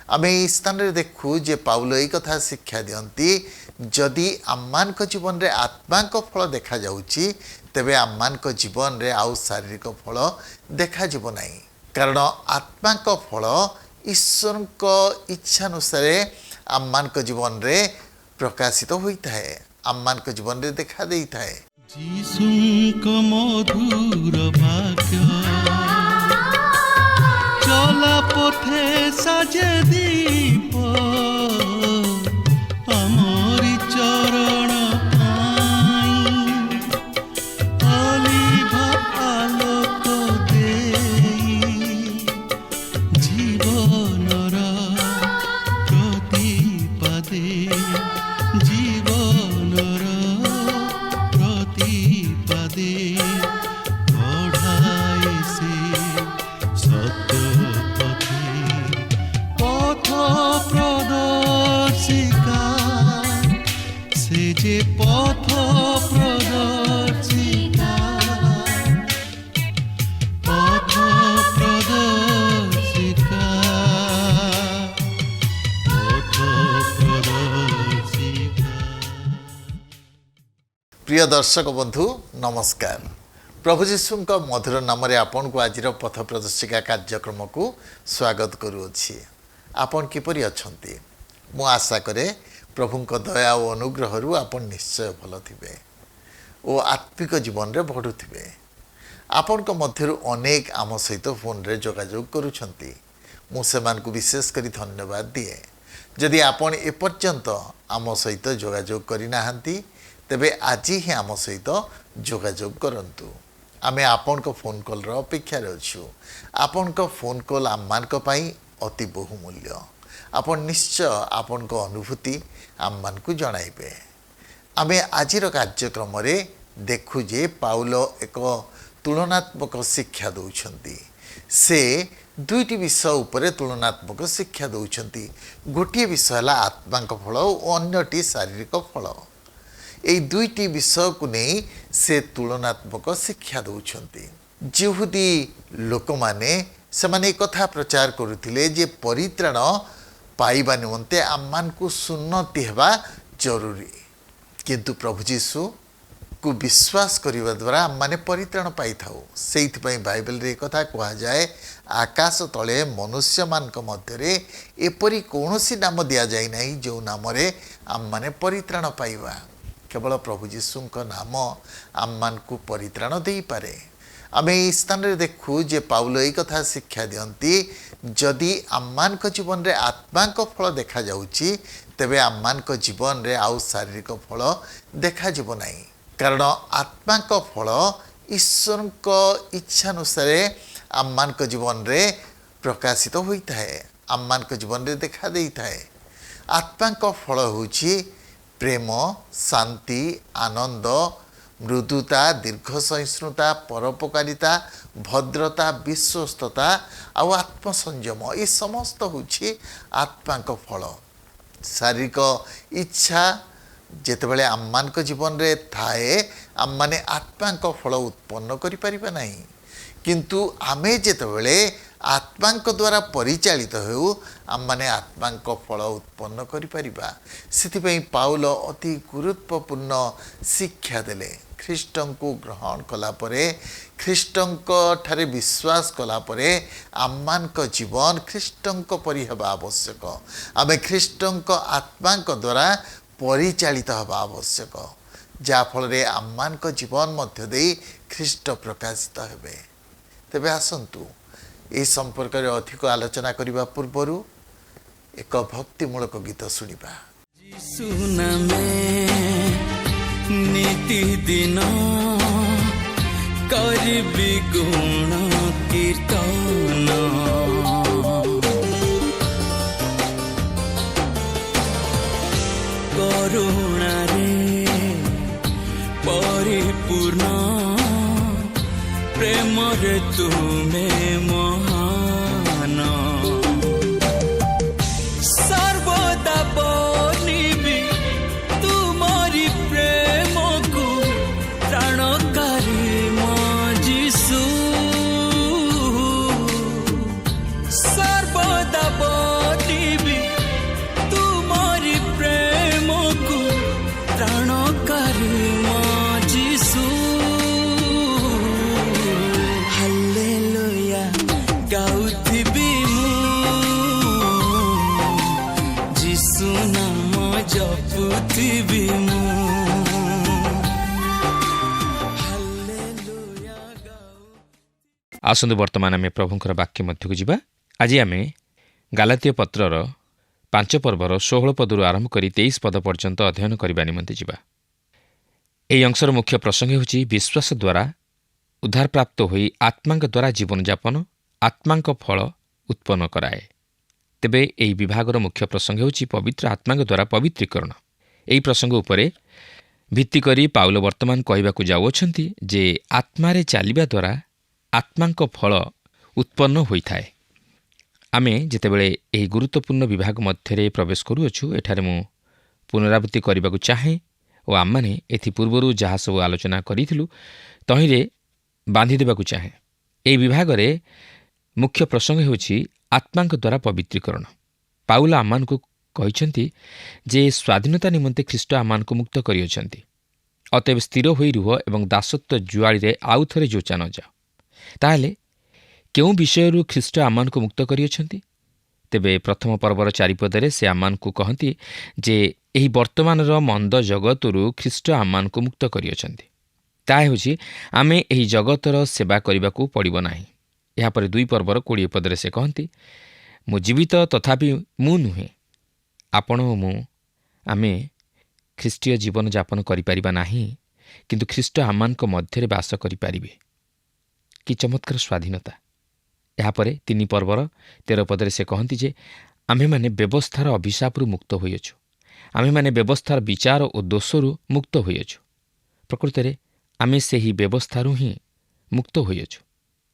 आमे ई स्थान रे देखु जे पाउल एई कथा शिक्षा दियंती जदि आम्मान को जीवन रे आत्मा को फल देखा जाउची तेबे आम्मान को जीवन रे आउ शारीरिक फल देखा जीव नाही कारण आत्मा को फल ईश्वर को इच्छा अनुसार आम्मान को जीवन रे प्रकाशित होता है आम्मान को जीवन रे देखा देता है जीसुंको मधुर वाक्य चला पथे साजे दीप अमरी चरण पाई अलिभ आलोक देई जीवनर प्रतिपादे जीवनर प्रतिपादे पढ़ाई से सत्य पथ प्रदर्शिका से जे पथ प्रदर्शिका पथ प्रदर्शिका पथ प्रदर्शिका। प्रिय दर्शक बंधु नमस्कार प्रभु जीशु मधुर नाम आपण को आज पथ प्रदर्शिका कार्यक्रम को स्वागत करुअछि आपण किपरि अछंती मु आशा करे प्रभुंक दया और अनुग्रह आपण निश्चय भल थिबे ओ आत्मिक जीवन रे बढ़ुथिबे आपण को मध्य अनेक आम सहित फोन रे जोगाजोग करूछंती मु सेमान को विशेष करी धन्यवाद दिए जदि आपण एपर्यंत आम सहित जोगाजोग करि नाहंती तेबे आज ही आम सहित जोगाजोग करंतु आमे आपण को फोन कॉल रो अपेक्षा रे अछु आपण को फोन कॉल आम मान को पाई अति बहुमूल्य आपण निश्चय आपण को अनुभूति आम मान को जणाइबे आमे आजिर कार्यक्रम रे देखु जे पाउल एक तुलनात्मक शिक्षा दउछंती से दुईटी विषय उपरे तुलनात्मक शिक्षा दउछंती गोटे विषय हला आत्मा को फल और अन्यटी शारीरिक फल এই দুইটি বিষয়କୁ ନେଇ से तुलनात्मक शिक्षा दउछंती जिहुदी लोक माने सेमाने कथा प्रचार करुथिले जे परित्राण पाइबा निमंते आम्मान को सुन्नति हेबा जरूरी किंतु प्रभु जीशु को विश्वास करिबा द्वारा आम्माने परित्राण पाई थाउ सेइथ पई बाइबल रे कथा कहा जाए आकाश तले मनुष्य मान को मध्य रे एपरि कोनोसी नाम दिया जाय नाही जो नाम रे आम्माने परित्राण पाइबा केवल प्रभु जीशु नाम आम्मान को परित्राण दे पारे आमे ई स्थान रे देखु जे पाउल एई कथा शिक्षा दियंती जदि आम्मान को जीवन रे आत्मा को फल देखा जाउची तेबे आम्मान को जीवन रे आउ शारीरिक फल देखा जीव नाही कारण आत्मा को फल ईश्वर को इच्छा अनुसार आम्मान को जीवन रे प्रकाशित होता है आम्मान को जीवन रे देखा देता है आत्मा को फल होची प्रेम शांति आनंद मृदुता दीर्घ सहिष्णुता परोपकारिता भद्रता विश्वस्तता और आत्मसंयम ये समस्त होछि आत्मा को फल शारीरिक इच्छा जेतेबेले आम्मान को जीवन रे थाए आम माने आत्मा को फल उत्पन्न करि परिबा नाही किंतु आमे जेतेबेले आत्मा द्वारा परिचालित हो आम माने आत्मा फल उत्पन्न करि परिबा सेथिपई पाउल अति गुरुत्वपूर्ण शिक्षा देले ख्रीष्टन को ग्रहण कला परे ख्रीष्टन को ठारे विश्वास कला परे आम्मान को जीवन ख्रीष्टन को परि हेबा आवश्यक आमे ख्रीष्टन को आत्मा द्वारा परिचालित हेबा आवश्यक जा फल रे आम्मान को जीवन मध्य देई ख्रीष्ट प्रकाशित हेबे तेबे आसंतु ए संपर्क रे अधिक आलोचना करिबा पूर्वरु एक भक्तिमूलक गीत सुनिबा जीसु नामे नीति दिन करबी गुण कीर्तन करुणा रे परिपूर्ण प्रेम रे तुमे महान सर्वदा बनिबी तुमरी प्रेम को प्राणकारी जीसु सर्वदा बनिबी ଗାଉଥିବି ମୁଁ ହାଲେଲୁୟା ଆସନ୍ତୁ ବର୍ତ୍ତମାନ ଆମେ ପ୍ରଭୁଙ୍କର ବାକ୍ୟ ମଧ୍ୟକୁ ଯିବା। ଆଜି ଆମେ ଗାଲାତୀୟ ପତ୍ରର 5 ପର୍ବର 16 ପଦରୁ ଆରମ୍ଭ କରି 23 ପଦ ପର୍ଯ୍ୟନ୍ତ ଅଧ୍ୟୟନ କରିବା ନିମନ୍ତେ ଯିବା। ଏହି ଅଂଶର ମୁଖ୍ୟ ପ୍ରସଙ୍ଗ ହେଉଛି ବିଶ୍ୱାସ ଦ୍ୱାରା ଉଦ୍ଧାରପ୍ରାପ୍ତ ହୋଇ ଆତ୍ମାଙ୍କ ଦ୍ୱାରା ଜୀବନଯାପନ ଆତ୍ମାଙ୍କ ଫଳ ଉତ୍ପନ୍ନ କରାଏ। ତେବେ ଏହି ବିଭାଗର ମୁଖ୍ୟ ପ୍ରସଙ୍ଗ ହେଉଛି ପବିତ୍ର ଆତ୍ମାଙ୍କ ଦ୍ୱାରା ପବିତ୍ରୀକରଣ। ଏହି ପ୍ରସଙ୍ଗ ଉପରେ ଭିତ୍ତି କରି ପାଉଲ ବର୍ତ୍ତମାନ କହିବାକୁ ଯାଉଅଛନ୍ତି ଯେ ଆତ୍ମାରେ ଚାଲିବା ଦ୍ୱାରା ଆତ୍ମାଙ୍କ ଫଳ ଉତ୍ପନ୍ନ ହୋଇଥାଏ। ଆମେ ଯେତେବେଳେ ଏହି ଗୁରୁତ୍ୱପୂର୍ଣ୍ଣ ବିଭାଗ ମଧ୍ୟରେ ପ୍ରବେଶ କରୁଅଛୁ, ଏଠାରେ ମୁଁ ପୁନରାବୃତ୍ତି କରିବାକୁ ଚାହେଁ ଓ ଆମମାନେ ଏଥିପୂର୍ବରୁ ଯାହା ସବୁ ଆଲୋଚନା କରିଥିଲୁ ତହିଁରେ ବାନ୍ଧି ଦେବାକୁ ଚାହେଁ। ଏହି ବିଭାଗରେ ମୁଖ୍ୟ ପ୍ରସଙ୍ଗ ହେଉଛି ଆତ୍ମାଙ୍କ ଦ୍ୱାରା ପବିତ୍ରୀକରଣ। ପାଉଲ ଆମମାନଙ୍କୁ କହିଛନ୍ତି ଯେ ସ୍ୱାଧୀନତା ନିମନ୍ତେ ଖ୍ରୀଷ୍ଟ ଆମମାନଙ୍କୁ ମୁକ୍ତ କରିଅଛନ୍ତି। ଅତଏବ ସ୍ଥିର ହୋଇ ରୁହ ଏବଂ ଦାସତ୍ୱ ଜୁଆଳିରେ ଆଉ ଥରେ ଯୋଚା ନ ଯାଅ। ତାହେଲେ କେଉଁ ବିଷୟରୁ ଖ୍ରୀଷ୍ଟ ଆମମାନଙ୍କୁ ମୁକ୍ତ କରିଅଛନ୍ତି? ତେବେ ପ୍ରଥମ ପର୍ବର 4 ପଦରେ ସେ ଆମମାନଙ୍କୁ କହନ୍ତି ଯେ ଏହି ବର୍ତ୍ତମାନର ମନ୍ଦ ଜଗତରୁ ଖ୍ରୀଷ୍ଟ ଆମମାନଙ୍କୁ ମୁକ୍ତ କରିଅଛନ୍ତି। ତାହା ହେଉଛି ଆମେ ଏହି ଜଗତର ସେବା କରିବାକୁ ପଡ଼ିବ ନାହିଁ। ଏହାପରେ 2 ପର୍ବର 20 ପଦରେ ସେ କହନ୍ତି, ମୁଁ ଜୀବିତ ତଥାପି ମୁଁ ନୁହେଁ, ଆପଣ ଓ ମୁଁ ଆମେ ଖ୍ରୀଷ୍ଟୀୟ ଜୀବନଯାପନ କରିପାରିବା ନାହିଁ, କିନ୍ତୁ ଖ୍ରୀଷ୍ଟ ଆମମାନଙ୍କ ମଧ୍ୟରେ ବାସ କରିପାରିବେ। କି ଚମତ୍କାର ସ୍ୱାଧୀନତା! ଏହାପରେ 3 ପର୍ବର 13 ପଦରେ ସେ କହନ୍ତି ଯେ ଆମ୍ଭେମାନେ ବ୍ୟବସ୍ଥାର ଅଭିଶାପରୁ ମୁକ୍ତ ହୋଇଅଛୁ। ଆମ୍ଭେମାନେ ବ୍ୟବସ୍ଥାର ବିଚାର ଓ ଦୋଷରୁ ମୁକ୍ତ ହୋଇଅଛୁ। ପ୍ରକୃତରେ ଆମେ ସେହି ବ୍ୟବସ୍ଥାରୁ ହିଁ ମୁକ୍ତ ହୋଇଅଛୁ।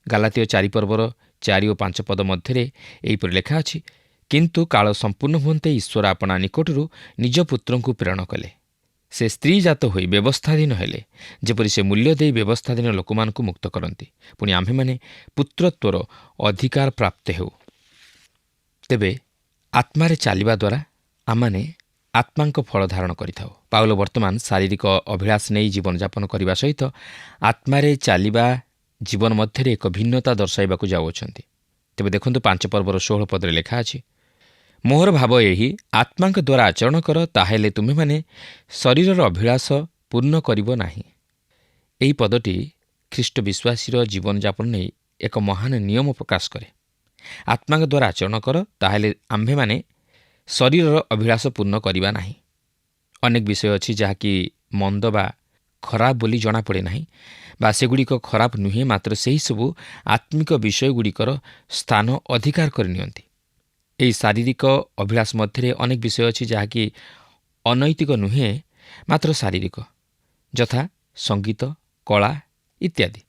ଗାଲାତୀୟ 4 ପର୍ବର 4 ଓ 5 ପଦ ମଧ୍ୟରେ ଏହିପରି ଲେଖା ଅଛି, କିନ୍ତୁ କାଳ ସମ୍ପୂର୍ଣ୍ଣ ହୁଅନ୍ତେ ଈଶ୍ୱର ଆପଣା ନିକଟରୁ ନିଜ ପୁତ୍ରଙ୍କୁ ପ୍ରେରଣ କଲେ। ସେ ସ୍ତ୍ରୀ ଜାତ ହୋଇ ବ୍ୟବସ୍ଥାଧୀନ ହେଲେ, ଯେପରି ସେ ମୂଲ୍ୟ ଦେଇ ବ୍ୟବସ୍ଥାଧୀନ ଲୋକମାନଙ୍କୁ ମୁକ୍ତ କରନ୍ତି। ପୁଣି ଆମ୍ଭେମାନେ ପୁତ୍ରତ୍ୱର ଅଧିକାର ପ୍ରାପ୍ତ ହେଉ। ତେବେ ଆତ୍ମାରେ ଚାଲିବା ଦ୍ୱାରା ଆମମାନେ ଆତ୍ମାଙ୍କ ଫଳ ଧାରଣ କରିଥାଉ। ପାଉଲ ବର୍ତ୍ତମାନ ଶାରୀରିକ ଅଭିଳାଷ ନେଇ ଜୀବନଯାପନ କରିବା ସହିତ ଆତ୍ମାରେ ଚାଲିବା ଜୀବନ ମଧ୍ୟରେ ଏକ ଭିନ୍ନତା ଦର୍ଶାଇବାକୁ ଯାଉଅଛନ୍ତି। ତେବେ ଦେଖନ୍ତୁ 5 ପର୍ବର 16 ପଦରେ ଲେଖା ଅଛି, ମୋହର ଭାବ ଏହି ଆତ୍ମାଙ୍କ ଦ୍ୱାରା ଆଚରଣ କର, ତାହେଲେ ତୁମେମାନେ ଶରୀରର ଅଭିଳାଷ ପୂର୍ଣ୍ଣ କରିବ ନାହିଁ। ଏହି ପଦଟି ଖ୍ରୀଷ୍ଟ ବିଶ୍ୱାସୀର ଜୀବନଯାପନ ନେଇ ଏକ ମହାନ ନିୟମ ପ୍ରକାଶ କରେ। ଆତ୍ମାଙ୍କ ଦ୍ୱାରା ଆଚରଣ କର, ତାହେଲେ ଆମ୍ଭେମାନେ ଶରୀରର ଅଭିଳାଷ ପୂର୍ଣ୍ଣ କରିବା ନାହିଁ। ଅନେକ ବିଷୟ ଅଛି ଯାହାକି ମନ୍ଦ ବା ଖରାପ ବୋଲି ଜଣାପଡ଼େ ନାହିଁ, ବା ସେଗୁଡ଼ିକ ଖରାପ ନୁହେଁ, ମାତ୍ର ସେହିସବୁ ଆତ୍ମିକ ବିଷୟଗୁଡ଼ିକର ସ୍ଥାନ ଅଧିକାର କରିନିଅନ୍ତି। ଏହି ଶାରୀରିକ ଅଭିଳାଷ ମଧ୍ୟରେ ଅନେକ ବିଷୟ ଅଛି ଯାହାକି ଅନୈତିକ ନୁହେଁ, ମାତ୍ର ଶାରୀରିକ, ଯଥା ସଙ୍ଗୀତ, କଳା ଇତ୍ୟାଦି।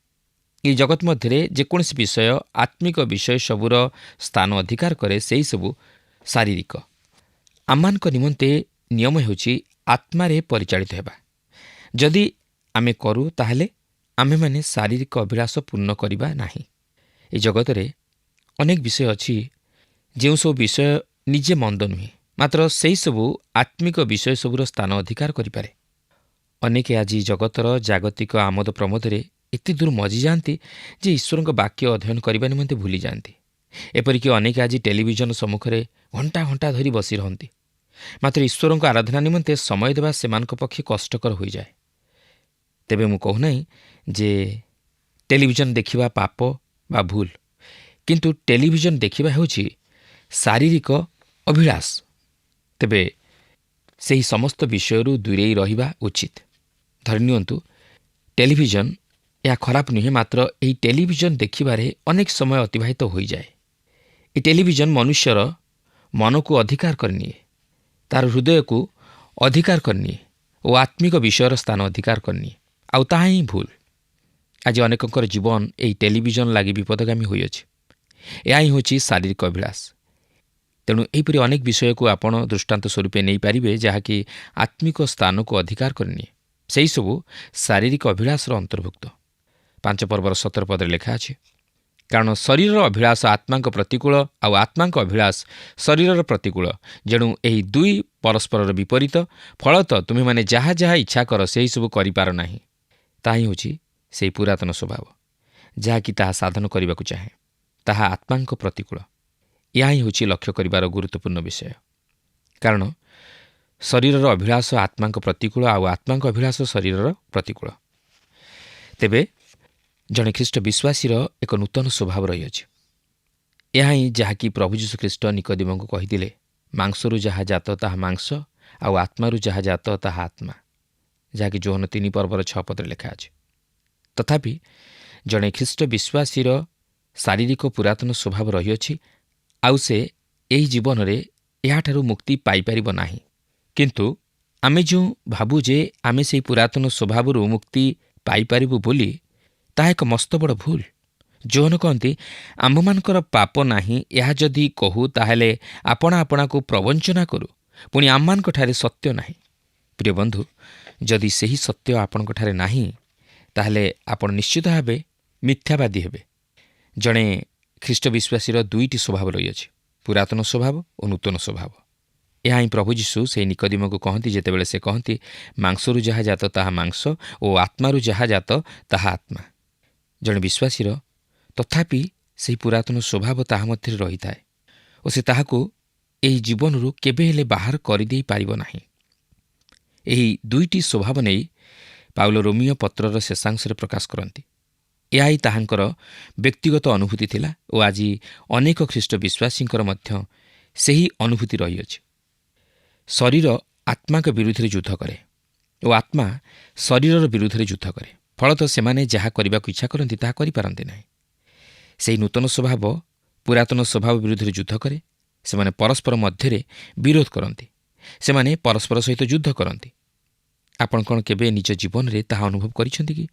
ଏହି ଜଗତ ମଧ୍ୟରେ ଯେକୌଣସି ବିଷୟ ଆତ୍ମିକ ବିଷୟ ସବୁର ସ୍ଥାନ ଅଧିକାର କରେ, ସେହିସବୁ ଶାରୀରିକ। ଆମମାନଙ୍କ ନିମନ୍ତେ ନିୟମ ହେଉଛି ଆତ୍ମାରେ ପରିଚାଳିତ ହେବା। ଯଦି ଆମେ କରୁ, ତାହେଲେ ଆମ୍ଭେମାନେ ଶାରୀରିକ ଅଭିଳାଷ ପୂର୍ଣ୍ଣ କରିବା ନାହିଁ। ଏହି ଜଗତରେ ଅନେକ ବିଷୟ ଅଛି ଯେଉଁସବୁ ବିଷୟ ନିଜେ ମନ୍ଦ ନୁହେଁ, ମାତ୍ର ସେହିସବୁ ଆତ୍ମିକ ବିଷୟ ସବୁର ସ୍ଥାନ ଅଧିକାର କରିପାରେ। ଅନେକ ଆଜି ଜଗତର ଜାଗତିକ ଆମୋଦ ପ୍ରମୋଦରେ ଏତେ ଦୂର ମଜିଯାଆନ୍ତି ଯେ ଈଶ୍ୱରଙ୍କ ବାକ୍ୟ ଅଧ୍ୟୟନ କରିବା ନିମନ୍ତେ ଭୁଲିଯାଆନ୍ତି। ଏପରିକି ଅନେକ ଆଜି ଟେଲିଭିଜନ ସମ୍ମୁଖରେ ଘଣ୍ଟା ଘଣ୍ଟା ଧରି ବସି ରହନ୍ତି, ମାତ୍ର ଈଶ୍ୱରଙ୍କ ଆରାଧନା ନିମନ୍ତେ ସମୟ ଦେବା ସେମାନଙ୍କ ପକ୍ଷେ କଷ୍ଟକର ହୋଇଯାଏ। ତେବେ ମୁଁ କହୁନାହିଁ ଯେ ଟେଲିଭିଜନ ଦେଖିବା ପାପ ବା ଭୁଲ, କିନ୍ତୁ ଟେଲିଭିଜନ ଦେଖିବା ହେଉଛି ଶାରୀରିକ ଅଭିଳାଷ। ତେବେ ସେହି ସମସ୍ତ ବିଷୟରୁ ଦୂରେଇ ରହିବା ଉଚିତ। ଧରିନିଅନ୍ତୁ, ଟେଲିଭିଜନ ଏହା ଖରାପ ନୁହେଁ, ମାତ୍ର ଏହି ଟେଲିଭିଜନ ଦେଖିବାରେ ଅନେକ ସମୟ ଅତିବାହିତ ହୋଇଯାଏ। ଏହି ଟେଲିଭିଜନ ମନୁଷ୍ୟର ମନକୁ ଅଧିକାର କରିନିଏ, ତା'ର ହୃଦୟକୁ ଅଧିକାର କରିନିଏ ଓ ଆତ୍ମିକ ବିଷୟର ସ୍ଥାନ ଅଧିକାର କରିନିଏ, ଆଉ ତାହା ହିଁ ଭୁଲ। ଆଜି ଅନେକଙ୍କର ଜୀବନ ଏହି ଟେଲିଭିଜନ ଲାଗି ବିପଦଗାମୀ ହୋଇଅଛି। ଏହା ହିଁ ହେଉଛି ଶାରୀରିକ ଅଭିଳାଷ। ତେଣୁ ଏହିପରି ଅନେକ ବିଷୟକୁ ଆପଣ ଦୃଷ୍ଟାନ୍ତ ସ୍ୱରୂପେ ନେଇପାରିବେ ଯାହାକି ଆତ୍ମିକ ସ୍ଥାନକୁ ଅଧିକାର କରିନିଏ। ସେହିସବୁ ଶାରୀରିକ ଅଭିଳାଷର ଅନ୍ତର୍ଭୁକ୍ତ। 5 ପର୍ବର 17 ପଦରେ ଲେଖା ଅଛି, କାରଣ ଶରୀରର ଅଭିଳାଷ ଆତ୍ମାଙ୍କ ପ୍ରତିକୂଳ, ଆଉ ଆତ୍ମାଙ୍କ ଅଭିଳାଷ ଶରୀରର ପ୍ରତିକୂଳ। ଯେଣୁ ଏହି 2 ପରସ୍ପରର ବିପରୀତ। ଫଳତଃ ତୁମେମାନେ ଯାହା ଯାହା ଇଚ୍ଛା କର ସେହିସବୁ କରିପାର ନାହିଁ। ତାହା ହିଁ ହେଉଛି ସେହି ପୁରାତନ ସ୍ୱଭାବ, ଯାହାକି ତାହା ସାଧନ କରିବାକୁ ଚାହେଁ, ତାହା ଆତ୍ମାଙ୍କ ପ୍ରତିକୂଳ। ଏହା ହିଁ ହେଉଛି ଲକ୍ଷ୍ୟ କରିବାର ଗୁରୁତ୍ୱପୂର୍ଣ୍ଣ ବିଷୟ। କାରଣ ଶରୀରର ଅଭିଳାଷ ଆତ୍ମାଙ୍କ ପ୍ରତିକୂଳ, ଆଉ ଆତ୍ମାଙ୍କ ଅଭିଳାଷ ଶରୀରର ପ୍ରତିକୂଳ। ତେବେ ଜଣେ ଖ୍ରୀଷ୍ଟ ବିଶ୍ୱାସୀର ଏକ ନୂତନ ସ୍ୱଭାବ ରହିଅଛି। ଏହା ହିଁ ଯାହାକି ପ୍ରଭୁ ଯୀଶୁଖ୍ରୀଷ୍ଟ ନିକୋଦିମଙ୍କୁ କହିଥିଲେ, ମାଂସରୁ ଯାହା ଜାତ ତାହା ମାଂସ, ଆଉ ଆତ୍ମାରୁ ଯାହା ଜାତ ତାହା ଆତ୍ମା, ଯାହାକି ଯୋହନ 3:6 ଲେଖା ଅଛି। ତଥାପି ଜଣେ ଖ୍ରୀଷ୍ଟ ବିଶ୍ୱାସୀର ଶାରୀରିକ ପୁରାତନ ସ୍ୱଭାବ ରହିଅଛି, ଆଉ ସେ ଏହି ଜୀବନରେ ଏହାଠାରୁ ମୁକ୍ତି ପାଇପାରିବ ନାହିଁ। କିନ୍ତୁ ଆମେ ଯେଉଁ ଭାବୁ ଯେ ଆମେ ସେହି ପୁରାତନ ସ୍ୱଭାବରୁ ମୁକ୍ତି ପାଇପାରିବୁ ବୋଲି, ତାହା ଏକ ମସ୍ତ ବଡ଼ ଭୁଲ। ଯୋହନ କହନ୍ତି, ଆମ୍ଭମାନଙ୍କର ପାପ ନାହିଁ ଏହା ଯଦି କହୁ ତାହେଲେ ଆପଣା ଆପଣାକୁ ପ୍ରବଞ୍ଚନା କରୁ, ପୁଣି ଆମମାନଙ୍କଠାରେ ସତ୍ୟ ନାହିଁ। ପ୍ରିୟ ବନ୍ଧୁ, ଯଦି ସେହି ସତ୍ୟ ଆପଣଙ୍କଠାରେ ନାହିଁ, ତାହେଲେ ଆପଣ ନିଶ୍ଚିତ ଭାବେ ମିଥ୍ୟାବାଦୀ ହେବେ। ଜଣେ ଖ୍ରୀଷ୍ଟ ବିଶ୍ୱାସୀର ଦୁଇଟି ସ୍ୱଭାବ ରହିଅଛି, ପୁରାତନ ସ୍ୱଭାବ ଓ ନୂତନ ସ୍ୱଭାବ। ଏହା ହିଁ ପ୍ରଭୁ ଯୀଶୁ ସେହି ନିକୋଦିମକୁ କହନ୍ତି, ଯେତେବେଳେ ସେ କହନ୍ତି, ମାଂସରୁ ଯାହା ଜାତ ତାହା ମାଂସ ଓ ଆତ୍ମାରୁ ଯାହା ଜାତ ତାହା ଆତ୍ମା। ଜଣେ ବିଶ୍ୱାସୀର ତଥାପି ସେହି ପୁରାତନ ସ୍ୱଭାବ ତାହା ମଧ୍ୟରେ ରହିଥାଏ ଓ ସେ ତାହାକୁ ଏହି ଜୀବନରୁ କେବେ ହେଲେ ବାହାର କରିଦେଇ ପାରିବ ନାହିଁ। ଏହି ଦୁଇଟି ସ୍ୱଭାବ ନେଇ ପାଉଲ ରୋମୀୟ ପତ୍ରର ଶେଷାଂଶରେ ପ୍ରକାଶ କରନ୍ତି। ଏହା ହିଁ ତାହାଙ୍କର ବ୍ୟକ୍ତିଗତ ଅନୁଭୂତି ଥିଲା ଓ ଆଜି ଅନେକ ଖ୍ରୀଷ୍ଟ ବିଶ୍ୱାସୀଙ୍କର ମଧ୍ୟ ସେହି ଅନୁଭୂତି ରହିଅଛି। ଶରୀର ଆତ୍ମାଙ୍କ ବିରୁଦ୍ଧରେ ଯୁଦ୍ଧ କରେ ଓ ଆତ୍ମା ଶରୀରର ବିରୁଦ୍ଧରେ ଯୁଦ୍ଧ କରେ। ଫଳତଃ ସେମାନେ ଯାହା କରିବାକୁ ଇଚ୍ଛା କରନ୍ତି ତାହା କରିପାରନ୍ତି ନାହିଁ। ସେହି ନୂତନ ସ୍ୱଭାବ ପୁରାତନ ସ୍ୱଭାବ ବିରୁଦ୍ଧରେ ଯୁଦ୍ଧ କରେ। ସେମାନେ ପରସ୍ପର ମଧ୍ୟରେ ବିରୋଧ କରନ୍ତି, ସେମାନେ ପରସ୍ପର ସହିତ ଯୁଦ୍ଧ କରନ୍ତି। ଆପଣ କ'ଣ କେବେ ନିଜ ଜୀବନରେ ତାହା ଅନୁଭବ କରିଛନ୍ତି କି?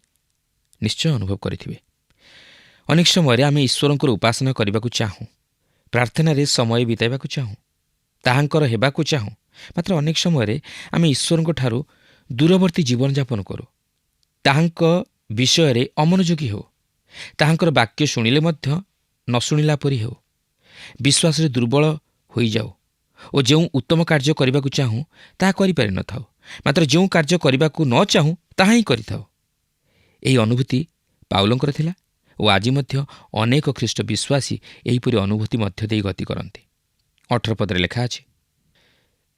ନିଶ୍ଚୟ ଅନୁଭବ କରିଥିବେ। ଅନେକ ସମୟରେ ଆମେ ଈଶ୍ୱରଙ୍କର ଉପାସନା କରିବାକୁ ଚାହୁଁ, ପ୍ରାର୍ଥନାରେ ସମୟ ବିତାଇବାକୁ ଚାହୁଁ, ତାହାଙ୍କର ହେବାକୁ ଚାହୁଁ, ମାତ୍ର ଅନେକ ସମୟରେ ଆମେ ଈଶ୍ୱରଙ୍କଠାରୁ ଦୂରବର୍ତ୍ତୀ ଜୀବନଯାପନ କରୁ। ତାହାଙ୍କ ବିଷୟରେ ଅମନୋଯୋଗୀ ହେଉ, ତାହାଙ୍କର ବାକ୍ୟ ଶୁଣିଲେ ମଧ୍ୟ ନ ଶୁଣିଲା ପରି ହେଉ, ବିଶ୍ୱାସରେ ଦୁର୍ବଳ ହୋଇଯାଉ ଓ ଯେଉଁ ଉତ୍ତମ କାର୍ଯ୍ୟ କରିବାକୁ ଚାହୁଁ ତାହା କରିପାରିନଥାଉ, ମାତ୍ର ଯେଉଁ କାର୍ଯ୍ୟ କରିବାକୁ ନ ଚାହୁଁ ତାହା ହିଁ କରିଥାଉ। ଏହି ଅନୁଭୂତି ପାଉଲଙ୍କର ଥିଲା ଓ ଆଜି ମଧ୍ୟ ଅନେକ ଖ୍ରୀଷ୍ଟ ବିଶ୍ୱାସୀ ଏହିପରି ଅନୁଭୂତି ମଧ୍ୟ ଦେଇ ଗତି କରନ୍ତି। 18 ପଦରେ ଲେଖା ଅଛି,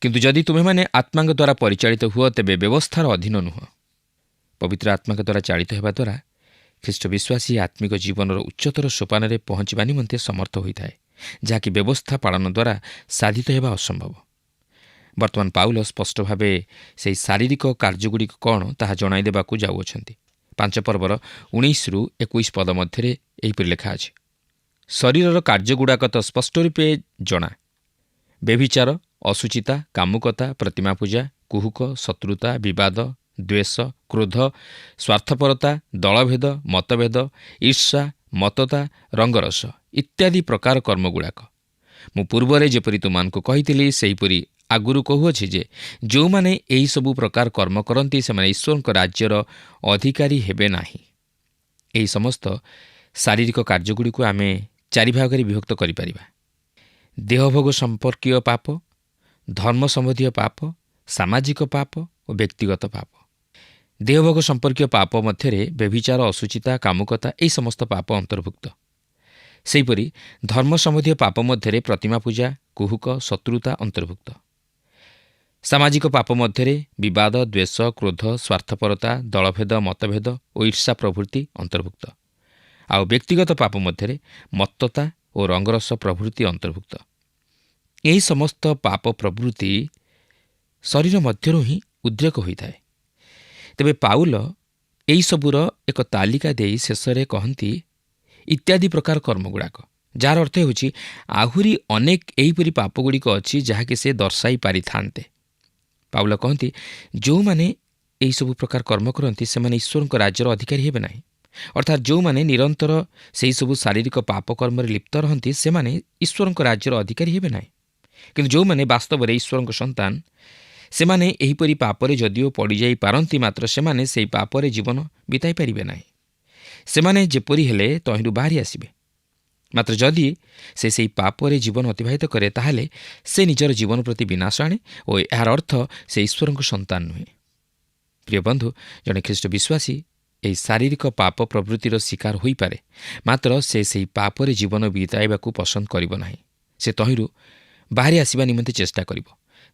କିନ୍ତୁ ଯଦି ତୁମେମାନେ ଆତ୍ମାଙ୍କ ଦ୍ୱାରା ପରିଚାଳିତ ହୁଅ, ତେବେ ବ୍ୟବସ୍ଥାର ଅଧୀନ ନୁହଁ। ପବିତ୍ର ଆତ୍ମାଙ୍କ ଦ୍ୱାରା ଚାଳିତ ହେବା ଦ୍ୱାରା ଖ୍ରୀଷ୍ଟ ବିଶ୍ୱାସୀ ଆତ୍ମିକ ଜୀବନର ଉଚ୍ଚତର ସୋପାନରେ ପହଞ୍ଚିବା ନିମନ୍ତେ ସମର୍ଥ ହୋଇଥାଏ, ଯାହାକି ବ୍ୟବସ୍ଥା ପାଳନ ଦ୍ୱାରା ସାଧିତ ହେବା ଅସମ୍ଭବ। ବର୍ତ୍ତମାନ ପାଉଲ ସ୍ପଷ୍ଟ ଭାବେ ସେହି ଶାରୀରିକ କାର୍ଯ୍ୟଗୁଡ଼ିକ କ'ଣ ତାହା ଜଣାଇ ଦେବାକୁ ଯାଉଅଛନ୍ତି। 5 ପର୍ବର 19-21 ପଦ ମଧ୍ୟରେ ଏହିପରି ଲେଖା ଅଛି, ଶରୀରର କାର୍ଯ୍ୟଗୁଡ଼ାକ ତ ସ୍ପଷ୍ଟ ରୂପେ ଜଣା, ବ୍ୟଭିଚାର, ଅଶୁଚିତା, କାମୁକତା, ପ୍ରତିମା ପୂଜା, କୁହୁକ, ଶତ୍ରୁତା, ବିବାଦ, ଦ୍ୱେଷ, କ୍ରୋଧ, ସ୍ୱାର୍ଥପରତା, ଦଳଭେଦ, ମତଭେଦ, ଈର୍ଷା, ମତତା, ରଙ୍ଗରସ ଇତ୍ୟାଦି ପ୍ରକାର କର୍ମଗୁଡ଼ାକ। ମୁଁ ପୂର୍ବରେ ଯେପରି ତୁମମାନଙ୍କୁ କହିଥିଲି, ସେହିପରି ଆଗରୁ କହୁଅଛି ଯେ ଯେଉଁମାନେ ଏହିସବୁ ପ୍ରକାର କର୍ମ କରନ୍ତି ସେମାନେ ଈଶ୍ୱରଙ୍କ ରାଜ୍ୟର ଅଧିକାରୀ ହେବେ ନାହିଁ। ଏହି ସମସ୍ତ ଶାରୀରିକ କାର୍ଯ୍ୟଗୁଡ଼ିକୁ ଆମେ 4 ଭାଗରେ ବିଭକ୍ତ କରିପାରିବା। ଦେହଭୋଗ ସମ୍ପର୍କୀୟ ପାପ, ଧର୍ମ ସମ୍ବନ୍ଧୀୟ ପାପ, ସାମାଜିକ ପାପ ଓ ବ୍ୟକ୍ତିଗତ ପାପ। ଦେହଭୋଗ ସମ୍ପର୍କୀୟ ପାପ ମଧ୍ୟରେ ବ୍ୟଭିଚାର, ଅଶୁଚିତା, କାମୁକତା ଏହି ସମସ୍ତ ପାପ ଅନ୍ତର୍ଭୁକ୍ତ। ସେହିପରି ଧର୍ମ ସମ୍ବନ୍ଧୀୟ ପାପ ମଧ୍ୟରେ ପ୍ରତିମା ପୂଜା, କୁହୁକ, ଶତ୍ରୁତା ଅନ୍ତର୍ଭୁକ୍ତ। ସାମାଜିକ ପାପ ମଧ୍ୟରେ ବିବାଦ, ଦ୍ୱେଷ, କ୍ରୋଧ, ସ୍ୱାର୍ଥପରତା, ଦଳଭେଦ, ମତଭେଦ ଓ ଈର୍ଷା ପ୍ରଭୃତି ଅନ୍ତର୍ଭୁକ୍ତ। ଆଉ ବ୍ୟକ୍ତିଗତ ପାପ ମଧ୍ୟରେ ମତ୍ତତା ଓ ରଙ୍ଗରସ ପ୍ରଭୃତି ଅନ୍ତର୍ଭୁକ୍ତ। ଏହି ସମସ୍ତ ପାପ ପ୍ରଭୃତି ଶରୀର ମଧ୍ୟରୁ ହିଁ ଉଦ୍ରେକ ହୋଇଥାଏ। ତେବେ ପାଉଲ ଏହିସବୁର ଏକ ତାଲିକା ଦେଇ ଶେଷରେ କହନ୍ତି ଇତ୍ୟାଦି ପ୍ରକାର କର୍ମଗୁଡ଼ାକ, ଯାହାର ଅର୍ଥ ହେଉଛି ଆହୁରି ଅନେକ ଏହିପରି ପାପଗୁଡ଼ିକ ଅଛି ଯାହାକି ସେ ଦର୍ଶାଇ ପାରିଥାନ୍ତେ। ପାଉଲ କହନ୍ତି ଯେଉଁମାନେ ଏହିସବୁ ପ୍ରକାର କର୍ମ କରନ୍ତି ସେମାନେ ଈଶ୍ୱରଙ୍କ ରାଜ୍ୟର ଅଧିକାରୀ ହେବେ ନାହିଁ। ଅର୍ଥାତ୍ ଯେଉଁମାନେ ନିରନ୍ତର ସେହିସବୁ ଶାରୀରିକ ପାପ କର୍ମରେ ଲିପ୍ତ ରହନ୍ତି ସେମାନେ ଈଶ୍ୱରଙ୍କ ରାଜ୍ୟର ଅଧିକାରୀ ହେବେ ନାହିଁ। କିନ୍ତୁ ଯେଉଁମାନେ ବାସ୍ତବରେ ଈଶ୍ୱରଙ୍କ ସନ୍ତାନ, ସେମାନେ ଏହିପରି ପାପରେ ଯଦିଓ ପଡ଼ିଯାଇ ପାରନ୍ତି, ମାତ୍ର ସେମାନେ ସେହି ପାପରେ ଜୀବନ ବିତାଇ ପାରିବେ ନାହିଁ। ସେମାନେ ଯେପରି ହେଲେ ତହିଁରୁ ବାହାରି ଆସିବେ। ମାତ୍ର ଯଦି ସେ ସେହି ପାପରେ ଜୀବନ ଅତିବାହିତ କରେ, ତାହେଲେ ସେ ନିଜର ଜୀବନ ପ୍ରତି ବିନାଶ ଆଣେ ଓ ଏହାର ଅର୍ଥ ସେ ଈଶ୍ୱରଙ୍କ ସନ୍ତାନ ନୁହେଁ। ପ୍ରିୟ ବନ୍ଧୁ, ଜଣେ ଖ୍ରୀଷ୍ଟ ବିଶ୍ୱାସୀ ଏହି ଶାରୀରିକ ପାପ ପ୍ରବୃତ୍ତିର ଶିକାର ହୋଇପାରେ, ମାତ୍ର ସେ ସେହି ପାପରେ ଜୀବନ ବିତାଇବାକୁ ପସନ୍ଦ କରିବ ନାହିଁ। ସେ ତହିଁରୁ ବାହାରି ଆସିବା ନିମନ୍ତେ ଚେଷ୍ଟା କରିବ।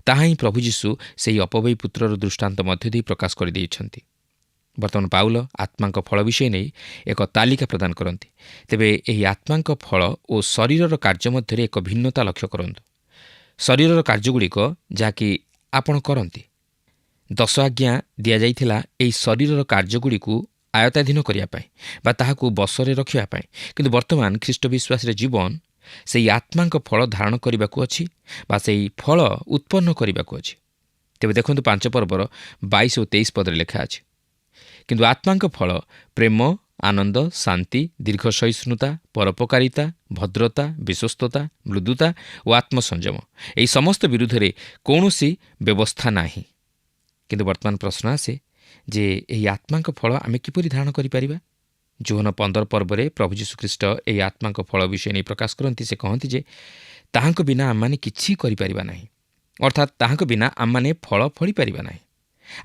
ତାହା ହିଁ ପ୍ରଭୁ ଯୀଶୁ ସେହି ଅପବୟୀ ପୁତ୍ରର ଦୃଷ୍ଟାନ୍ତ ମଧ୍ୟ ଦେଇ ପ୍ରକାଶ କରିଦେଇଛନ୍ତି। ବର୍ତ୍ତମାନ ପାଉଲ ଆତ୍ମାଙ୍କ ଫଳ ବିଷୟ ନେଇ ଏକ ତାଲିକା ପ୍ରଦାନ କରନ୍ତି। ତେବେ ଏହି ଆତ୍ମାଙ୍କ ଫଳ ଓ ଶରୀରର କାର୍ଯ୍ୟ ମଧ୍ୟରେ ଏକ ଭିନ୍ନତା ଲକ୍ଷ୍ୟ କରନ୍ତୁ। ଶରୀରର କାର୍ଯ୍ୟଗୁଡ଼ିକ ଯାହାକି ଆପଣ କରନ୍ତି, 10 ଆଜ୍ଞା ଦିଆଯାଇଥିଲା ଏହି ଶରୀରର କାର୍ଯ୍ୟଗୁଡ଼ିକୁ ଆୟତ୍ତାଧୀନ କରିବା ପାଇଁ ବା ତାହାକୁ ବଶରେ ରଖିବା ପାଇଁ। କିନ୍ତୁ ବର୍ତ୍ତମାନ ଖ୍ରୀଷ୍ଟ ବିଶ୍ୱାସୀର ଜୀବନ ସେହି ଆତ୍ମାଙ୍କ ଫଳ ଧାରଣ କରିବାକୁ ଅଛି ବା ସେହି ଫଳ ଉତ୍ପନ୍ନ କରିବାକୁ ଅଛି। ତେବେ ଦେଖନ୍ତୁ 5 ପର୍ବର 22 ଓ 23 ପଦରେ ଲେଖା ଅଛି, କିନ୍ତୁ ଆତ୍ମାଙ୍କ ଫଳ ପ୍ରେମ, ଆନନ୍ଦ, ଶାନ୍ତି, ଦୀର୍ଘ ସହିଷ୍ଣୁତା, ପରୋପକାରିତା, ଭଦ୍ରତା, ବିଶ୍ୱସ୍ତତା, ମୃଦୁତା ଓ ଆତ୍ମସଂଯମ। ଏହି ସମସ୍ତ ବିରୁଦ୍ଧରେ କୌଣସି ବ୍ୟବସ୍ଥା ନାହିଁ। କିନ୍ତୁ ବର୍ତ୍ତମାନ ପ୍ରଶ୍ନ ଆସେ ଯେ ଏହି ଆତ୍ମାଙ୍କ ଫଳ ଆମେ କିପରି ଧାରଣ କରିପାରିବା? ଯୋହନ 15 ପର୍ବରେ ପ୍ରଭୁ ଯୀଶୁଖ୍ରୀଷ୍ଟ ଏହି ଆତ୍ମାଙ୍କ ଫଳ ବିଷୟ ନେଇ ପ୍ରକାଶ କରନ୍ତି। ସେ କହନ୍ତି ଯେ ତାହାଙ୍କ ବିନା ଆମମାନେ କିଛି କରିପାରିବା ନାହିଁ, ଅର୍ଥାତ୍ ତାହାଙ୍କ ବିନା ଆମମାନେ ଫଳ ଫଳିପାରିବା ନାହିଁ।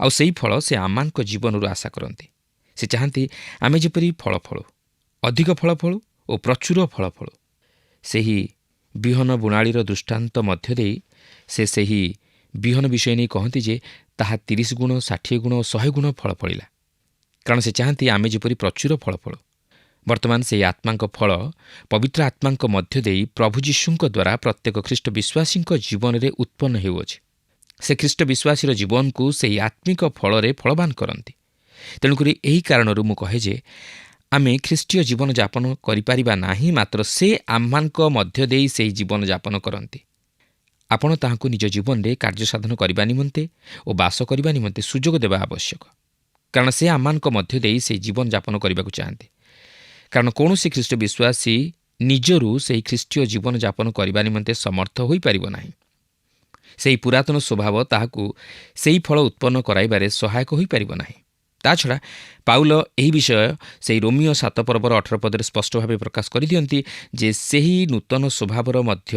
ଆଉ ସେହି ଫଳ ସେ ଆମମାନଙ୍କ ଜୀବନରୁ ଆଶା କରନ୍ତି। ସେ ଚାହାନ୍ତି ଆମେ ଯେପରି ଫଳ ଫଳୁ, ଅଧିକ ଫଳ ଫଳୁ ଓ ପ୍ରଚୁର ଫଳ ଫଳୁ। ସେହି ବିହନ ବୁଣାଳିର ଦୃଷ୍ଟାନ୍ତ ମଧ୍ୟ ଦେଇ ସେ ସେହି ବିହନ ବିଷୟ ନେଇ କହନ୍ତି ଯେ ତାହା 30 ଗୁଣ, 60 ଗୁଣ ଓ 100 ଗୁଣ ଫଳ ଫଳିଲା, କାରଣ ସେ ଚାହାନ୍ତି ଆମେ ଯେପରି ପ୍ରଚୁର ଫଳ ଫଳୁ। ବର୍ତ୍ତମାନ ସେହି ଆତ୍ମାଙ୍କ ଫଳ ପବିତ୍ର ଆତ୍ମାଙ୍କ ମଧ୍ୟ ଦେଇ ପ୍ରଭୁ ଯୀଶୁଙ୍କ ଦ୍ୱାରା ପ୍ରତ୍ୟେକ ଖ୍ରୀଷ୍ଟ ବିଶ୍ୱାସୀଙ୍କ ଜୀବନରେ ଉତ୍ପନ୍ନ ହେଉଅଛି। ସେ ଖ୍ରୀଷ୍ଟ ବିଶ୍ୱାସୀର ଜୀବନକୁ ସେହି ଆତ୍ମିକ ଫଳରେ ଫଳବାନ କରନ୍ତି। ତେଣୁକରି ଏହି କାରଣରୁ ମୁଁ କହେ ଯେ ଆମେ ଖ୍ରୀଷ୍ଟୀୟ ଜୀବନଯାପନ କରିପାରିବା ନାହିଁ, ମାତ୍ର ସେ ଆମମାନଙ୍କ ମଧ୍ୟ ଦେଇ ସେହି ଜୀବନଯାପନ କରନ୍ତି। ଆପଣ ତାହାଙ୍କୁ ନିଜ ଜୀବନରେ କାର୍ଯ୍ୟସାଧନ କରିବା ନିମନ୍ତେ ଓ ବାସ କରିବା ନିମନ୍ତେ ସୁଯୋଗ ଦେବା ଆବଶ୍ୟକ, କାରଣ ସେ ଆମମାନଙ୍କ ମଧ୍ୟ ଦେଇ ସେହି ଜୀବନଯାପନ କରିବାକୁ ଚାହାନ୍ତି। କାରଣ କୌଣସି ଖ୍ରୀଷ୍ଟ ବିଶ୍ୱାସୀ ନିଜରୁ ସେହି ଖ୍ରୀଷ୍ଟୀୟ ଜୀବନଯାପନ କରିବା ନିମନ୍ତେ ସମର୍ଥ ହୋଇପାରିବ ନାହିଁ। ସେହି ପୁରାତନ ସ୍ୱଭାବ ତାହାକୁ ସେହି ଫଳ ଉତ୍ପନ୍ନ କରାଇବାରେ ସହାୟକ ହୋଇପାରିବ ନାହିଁ। ତାଛଡ଼ା ପାଉଲ ଏହି ବିଷୟ ସେହି ରୋମିଓ 7 ପର୍ବର 18 ପଦରେ ସ୍ପଷ୍ଟ ଭାବେ ପ୍ରକାଶ କରିଦିଅନ୍ତି ଯେ ସେହି ନୂତନ ସ୍ୱଭାବର ମଧ୍ୟ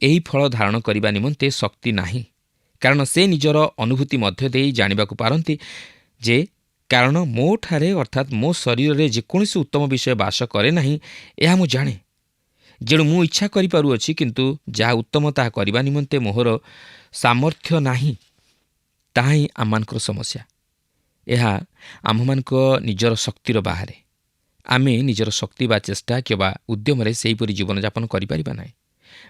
ଏହି ଫଳ ଧାରଣ କରିବା ନିମନ୍ତେ ଶକ୍ତି ନାହିଁ, କାରଣ ସେ ନିଜର ଅନୁଭୂତି ମଧ୍ୟ ଦେଇ ଜାଣିବାକୁ ପାରନ୍ତି ଯେ କାରଣ ମୋଠାରେ ଅର୍ଥାତ୍ ମୋ ଶରୀରରେ ଯେକୌଣସି ଉତ୍ତମ ବିଷୟ ବାସ କରେ ନାହିଁ, ଏହା ମୁଁ ଜାଣେ। ଯେଣୁ ମୁଁ ଇଚ୍ଛା କରିପାରୁଅଛି, କିନ୍ତୁ ଯାହା ଉତ୍ତମ ତାହା କରିବା ନିମନ୍ତେ ମୋହର ସାମର୍ଥ୍ୟ ନାହିଁ। ତାହା ହିଁ ଆମମାନଙ୍କର ସମସ୍ୟା। ଏହା ଆମ୍ଭମାନଙ୍କ ନିଜର ଶକ୍ତିର ବାହାରେ। ଆମେ ନିଜର ଶକ୍ତି ବା ଚେଷ୍ଟା କିମ୍ବା ଉଦ୍ୟମରେ ସେହିପରି ଜୀବନଯାପନ କରିପାରିବା ନାହିଁ,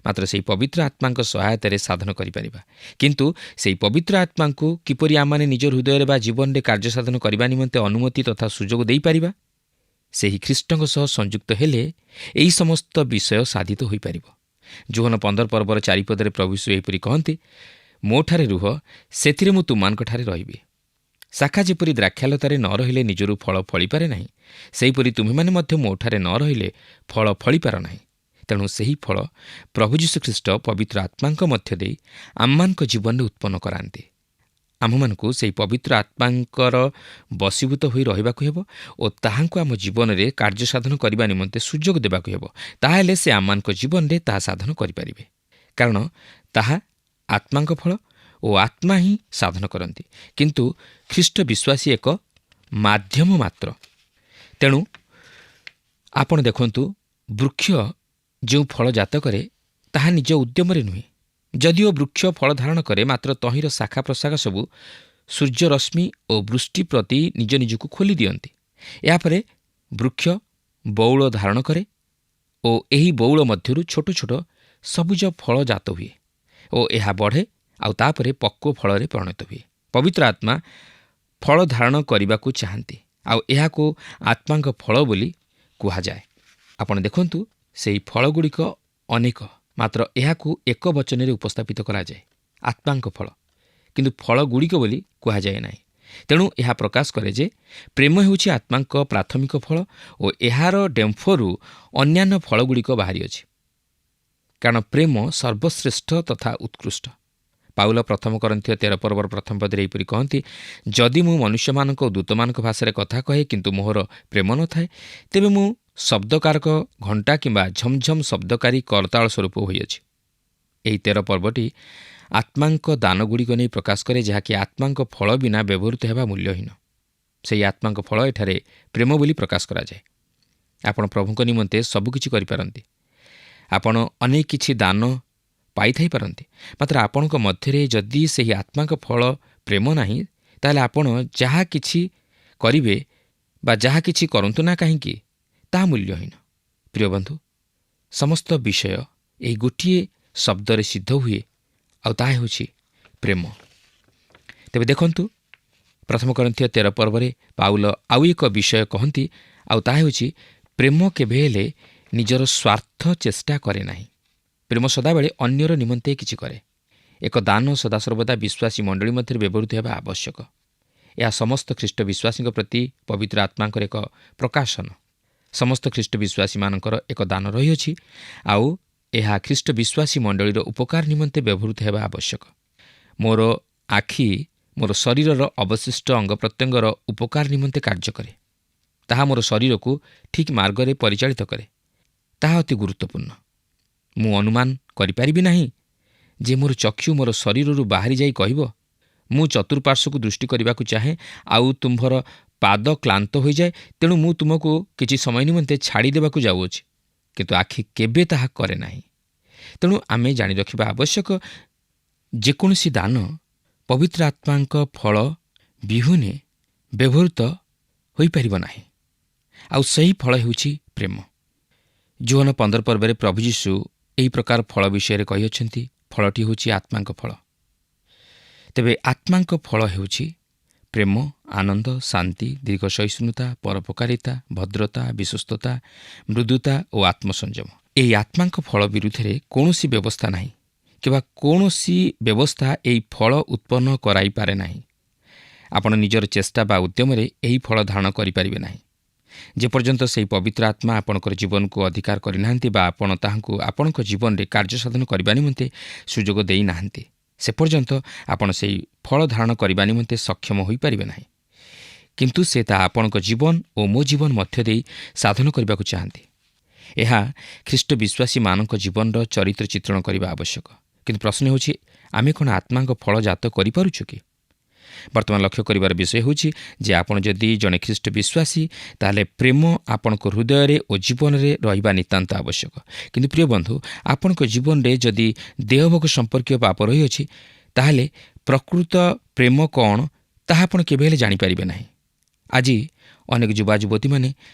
ମାତ୍ର ସେହି ପବିତ୍ର ଆତ୍ମାଙ୍କ ସହାୟତାରେ ସାଧନ କରିପାରିବା। କିନ୍ତୁ ସେହି ପବିତ୍ର ଆତ୍ମାଙ୍କୁ କିପରି ଆମମାନେ ନିଜ ହୃଦୟରେ ବା ଜୀବନରେ କାର୍ଯ୍ୟସାଧନ କରିବା ନିମନ୍ତେ ଅନୁମତି ତଥା ସୁଯୋଗ ଦେଇପାରିବା? ସେହି ଖ୍ରୀଷ୍ଟଙ୍କ ସହ ସଂଯୁକ୍ତ ହେଲେ ଏହି ସମସ୍ତ ବିଷୟ ସାଧିତ ହୋଇପାରିବ। ଯୋହନ 15 ପର୍ବର 4 ପଦରେ ପ୍ରଭୁ ଯୀଶୁ ଏହିପରି କହନ୍ତି, ମୋଠାରେ ରୁହ, ସେଥିରେ ମୁଁ ତୁମମାନଙ୍କଠାରେ ରହିବି। ଶାଖା ଯେପରି ଦ୍ରାକ୍ଷାଲତାରେ ନ ରହିଲେ ନିଜରୁ ଫଳ ଫଳିପାରେ ନାହିଁ, ସେହିପରି ତୁମେମାନେ ମଧ୍ୟ ମୋଠାରେ ନ ରହିଲେ ଫଳ ଫଳିପାର ନାହିଁ। ତେଣୁ ସେହି ଫଳ ପ୍ରଭୁ ଯୀଶୁଖ୍ରୀଷ୍ଟ ପବିତ୍ର ଆତ୍ମାଙ୍କ ମଧ୍ୟ ଦେଇ ଆମମାନଙ୍କ ଜୀବନରେ ଉତ୍ପନ୍ନ କରାନ୍ତି। ଆମ୍ଭମାନଙ୍କୁ ସେହି ପବିତ୍ର ଆତ୍ମାଙ୍କର ବଶୀଭୂତ ହୋଇ ରହିବାକୁ ହେବ ଓ ତାହାଙ୍କୁ ଆମ ଜୀବନରେ କାର୍ଯ୍ୟସାଧନ କରିବା ନିମନ୍ତେ ସୁଯୋଗ ଦେବାକୁ ହେବ। ତାହେଲେ ସେ ଆମମାନଙ୍କ ଜୀବନରେ ତାହା ସାଧନ କରିପାରିବେ, କାରଣ ତାହା ଆତ୍ମାଙ୍କ ଫଳ ଓ ଆତ୍ମା ହିଁ ସାଧନ କରନ୍ତି। କିନ୍ତୁ ଖ୍ରୀଷ୍ଟ ବିଶ୍ୱାସୀ ଏକ ମାଧ୍ୟମ ମାତ୍ର। ତେଣୁ ଆପଣ ଦେଖନ୍ତୁ, ବୃକ୍ଷ ଯେଉଁ ଫଳ ଜାତ କରେ ତାହା ନିଜ ଉଦ୍ୟମରେ ନୁହେଁ। ଯଦିଓ ବୃକ୍ଷ ଫଳ ଧାରଣ କରେ, ମାତ୍ର ତହିଁର ଶାଖା ପ୍ରଶାଖ ସବୁ ସୂର୍ଯ୍ୟରଶ୍ମି ଓ ବୃଷ୍ଟି ପ୍ରତି ନିଜ ନିଜକୁ ଖୋଲି ଦିଅନ୍ତି। ଏହାପରେ ବୃକ୍ଷ ବଉଳ ଧାରଣ କରେ ଓ ଏହି ବଉଳ ମଧ୍ୟରୁ ଛୋଟ ଛୋଟ ସବୁଜ ଫଳ ଜାତ ହୁଏ ଓ ଏହା ବଢ଼େ ଆଉ ତାପରେ ପକ୍ୱ ଫଳରେ ପରିଣତ ହୁଏ। ପବିତ୍ର ଆତ୍ମା ଫଳ ଧାରଣ କରିବାକୁ ଚାହାନ୍ତି, ଆଉ ଏହାକୁ ଆତ୍ମାଙ୍କ ଫଳ ବୋଲି କୁହାଯାଏ। ଆପଣ ଦେଖନ୍ତୁ, ସେହି ଫଳଗୁଡ଼ିକ ଅନେକ, ମାତ୍ର ଏହାକୁ ଏକ ବଚନରେ ଉପସ୍ଥାପିତ କରାଯାଏ, ଆତ୍ମାଙ୍କ ଫଳ, କିନ୍ତୁ ଫଳଗୁଡ଼ିକ ବୋଲି କୁହାଯାଏ ନାହିଁ। ତେଣୁ ଏହା ପ୍ରକାଶ କରେ ଯେ ପ୍ରେମ ହେଉଛି ଆତ୍ମାଙ୍କ ପ୍ରାଥମିକ ଫଳ ଓ ଏହାର ଡେମ୍ଫରୁ ଅନ୍ୟାନ୍ୟ ଫଳଗୁଡ଼ିକ ବାହାରିଅଛି, କାରଣ ପ୍ରେମ ସର୍ବଶ୍ରେଷ୍ଠ ତଥା ଉତ୍କୃଷ୍ଟ। ପାଉଲ 1 କରିନ୍ଥୀୟ 13 ପର୍ବର 1 ପଦରେ ଏହିପରି କହନ୍ତି, ଯଦି ମୁଁ ମନୁଷ୍ୟମାନଙ୍କ ଓ ଦୂତମାନଙ୍କ ଭାଷାରେ କଥା କହେ, କିନ୍ତୁ ମୋହର ପ୍ରେମ ନଥାଏ, ତେବେ ମୁଁ ଶବ୍ଦକାରକ ଘଣ୍ଟା କିମ୍ବା ଝମଝମ ଶବ୍ଦକାରୀ କରତାଳ ସ୍ୱରୂପ ହୋଇଅଛି। ଏହି 13 ପର୍ବଟି ଆତ୍ମାଙ୍କ ଦାନଗୁଡ଼ିକ ନେଇ ପ୍ରକାଶ କରେ, ଯାହାକି ଆତ୍ମାଙ୍କ ଫଳ ବିନା ବ୍ୟବହୃତ ହେବା ମୂଲ୍ୟହୀନ। ସେହି ଆତ୍ମାଙ୍କ ଫଳ ଏଠାରେ ପ୍ରେମ ବୋଲି ପ୍ରକାଶ କରାଯାଏ। ଆପଣ ପ୍ରଭୁଙ୍କ ନିମନ୍ତେ ସବୁକିଛି କରିପାରନ୍ତି। ଆପଣ ଅନେକ କିଛି ଦାନ ପାଇଥାଇପାରନ୍ତି, ମାତ୍ର ଆପଣଙ୍କ ମଧ୍ୟରେ ଯଦି ସେହି ଆତ୍ମାଙ୍କ ଫଳ ପ୍ରେମ ନାହିଁ, ତାହେଲେ ଆପଣ ଯାହା କିଛି କରିବେ ବା ଯାହା କିଛି କରନ୍ତୁ ନା କାହିଁକି ତାହା ମୂଲ୍ୟହୀନ। ପ୍ରିୟ ବନ୍ଧୁ, ସମସ୍ତ ବିଷୟ ଏହି ଗୋଟିଏ ଶବ୍ଦରେ ସିଦ୍ଧ ହୁଏ, ଆଉ ତାହା ହେଉଛି ପ୍ରେମ। ତେବେ ଦେଖନ୍ତୁ, 1 କରିନ୍ଥିୟ 13 ପର୍ବରେ ପାଉଲ ଆଉ ଏକ ବିଷୟ କହନ୍ତି, ଆଉ ତାହା ହେଉଛି ପ୍ରେମ କେବେ ହେଲେ ନିଜର ସ୍ୱାର୍ଥ ଚେଷ୍ଟା କରେ ନାହିଁ। ପ୍ରେମ ସଦାବେଳେ ଅନ୍ୟର ନିମନ୍ତେ କିଛି କରେ। ଏକ ଦାନ ସଦାସର୍ବଦା ବିଶ୍ୱାସୀ ମଣ୍ଡଳୀ ମଧ୍ୟରେ ବ୍ୟବହୃତ ହେବା ଆବଶ୍ୟକ। ଏହା ସମସ୍ତ ଖ୍ରୀଷ୍ଟ ବିଶ୍ୱାସୀଙ୍କ ପ୍ରତି ପବିତ୍ର ଆତ୍ମାଙ୍କର ଏକ ପ୍ରକାଶନ। ସମସ୍ତ ଖ୍ରୀଷ୍ଟ ବିଶ୍ୱାସୀମାନଙ୍କର ଏକ ଦାନ ରହିଅଛି, ଆଉ ଏହା ଖ୍ରୀଷ୍ଟ ବିଶ୍ୱାସୀ ମଣ୍ଡଳୀର ଉପକାର ନିମନ୍ତେ ବ୍ୟବହୃତ ହେବା ଆବଶ୍ୟକ। ମୋର ଆଖି ମୋର ଶରୀରର ଅବଶିଷ୍ଟ ଅଙ୍ଗ ପ୍ରତ୍ୟଙ୍ଗର ଉପକାର ନିମନ୍ତେ କାର୍ଯ୍ୟ କରେ। ତାହା ମୋର ଶରୀରକୁ ଠିକ୍ ମାର୍ଗରେ ପରିଚାଳିତ କରେ। ତାହା ଅତି ଗୁରୁତ୍ୱପୂର୍ଣ୍ଣ। ମୁଁ ଅନୁମାନ କରିପାରିବି ନାହିଁ ଯେ ମୋର ଚକ୍ଷୁ ମୋର ଶରୀରରୁ ବାହାରି ଯାଇ କହିବ, ମୁଁ ଚତୁଃପାର୍ଶ୍ୱକୁ ଦୃଷ୍ଟି କରିବାକୁ ଚାହେଁ, ଆଉ ତୁମ୍ଭର ପାଦ କ୍ଳାନ୍ତ ହୋଇଯାଏ, ତେଣୁ ମୁଁ ତୁମକୁ କିଛି ସମୟ ନିମନ୍ତେ ଛାଡ଼ିଦେବାକୁ ଯାଉଅଛି। କିନ୍ତୁ ଆଖି କେବେ ତାହା କରେ ନାହିଁ। ତେଣୁ ଆମେ ଜାଣି ରଖିବା ଆବଶ୍ୟକ, ଯେକୌଣସି ଦାନ ପବିତ୍ର ଆତ୍ମାଙ୍କ ଫଳ ବିହୁନେ ବ୍ୟବହୃତ ହୋଇପାରିବ ନାହିଁ। ଆଉ ସେହି ଫଳ ହେଉଛି ପ୍ରେମ। ଯୋହନ 15 ପର୍ବରେ ପ୍ରଭୁ ଯୀଶୁ ଏହି ପ୍ରକାର ଫଳ ବିଷୟରେ କହିଅଛନ୍ତି। ଫଳଟି ହେଉଛି ଆତ୍ମାଙ୍କ ଫଳ। ତେବେ ଆତ୍ମାଙ୍କ ଫଳ ହେଉଛି ପ୍ରେମ, ଆନନ୍ଦ, ଶାନ୍ତି, ଦୀର୍ଘ ସହିଷ୍ଣୁତା, ପରୋପକାରିତା, ଭଦ୍ରତା, ବିଶ୍ୱସ୍ତତା, ମୃଦୁତା ଓ ଆତ୍ମସଂଯମ। ଏହି ଆତ୍ମାଙ୍କ ଫଳ ବିରୁଦ୍ଧରେ କୌଣସି ବ୍ୟବସ୍ଥା ନାହିଁ, କିମ୍ବା କୌଣସି ବ୍ୟବସ୍ଥା ଏହି ଫଳ ଉତ୍ପନ୍ନ କରାଇପାରେ ନାହିଁ। ଆପଣ ନିଜର ଚେଷ୍ଟା ବା ଉଦ୍ୟମରେ ଏହି ଫଳ ଧାରଣ କରିପାରିବେ ନାହିଁ। ଯେପର୍ଯ୍ୟନ୍ତ ସେହି ପବିତ୍ର ଆତ୍ମା ଆପଣଙ୍କର ଜୀବନକୁ ଅଧିକାର କରିନାହାନ୍ତି ବା ଆପଣ ତାହାଙ୍କୁ ଆପଣଙ୍କ ଜୀବନରେ କାର୍ଯ୍ୟ ସାଧନ କରିବା ନିମନ୍ତେ ସୁଯୋଗ ଦେଇନାହାନ୍ତି, ସେ ପର୍ଯ୍ୟନ୍ତ ଆପଣ ସେହି ଫଳ ଧାରଣ କରିବା ନିମନ୍ତେ ସକ୍ଷମ ହୋଇପାରିବେ ନାହିଁ। କିନ୍ତୁ ସେ ତାହା ଆପଣଙ୍କ ଜୀବନ ଓ ମୋ ଜୀବନ ମଧ୍ୟ ଦେଇ ସାଧନ କରିବାକୁ ଚାହାନ୍ତି। ଏହା ଖ୍ରୀଷ୍ଟ ବିଶ୍ୱାସୀମାନଙ୍କ ଜୀବନର ଚରିତ୍ର ଚିତ୍ରଣ କରିବା ଆବଶ୍ୟକ। କିନ୍ତୁ ପ୍ରଶ୍ନ ହେଉଛି, ଆମେ କ'ଣ ଆତ୍ମାଙ୍କ ଫଳ ଜାତ କରିପାରୁଛୁ କି? ବର୍ତ୍ତମାନ ଲକ୍ଷ୍ୟ କରିବାର ବିଷୟ ହେଉଛି ଯେ ଆପଣ ଯଦି ଜଣେ ଖ୍ରୀଷ୍ଟ ବିଶ୍ୱାସୀ, ତାହେଲେ ପ୍ରେମ ଆପଣଙ୍କ ହୃଦୟରେ ଓ ଜୀବନରେ ରହିବା ନିତାନ୍ତ ଆବଶ୍ୟକ। କିନ୍ତୁ ପ୍ରିୟ ବନ୍ଧୁ, ଆପଣଙ୍କ ଜୀବନରେ ଯଦି ଦେହଭୋଗ ସମ୍ପର୍କୀୟ ପାପ ରହିଅଛି, ତାହେଲେ ପ୍ରକୃତ ପ୍ରେମ କ'ଣ ତାହା ଆପଣ କେବେ ହେଲେ ଜାଣିପାରିବେ ନାହିଁ। ଆଜି ଅନେକ ଯୁବା ଯୁବତୀମାନେ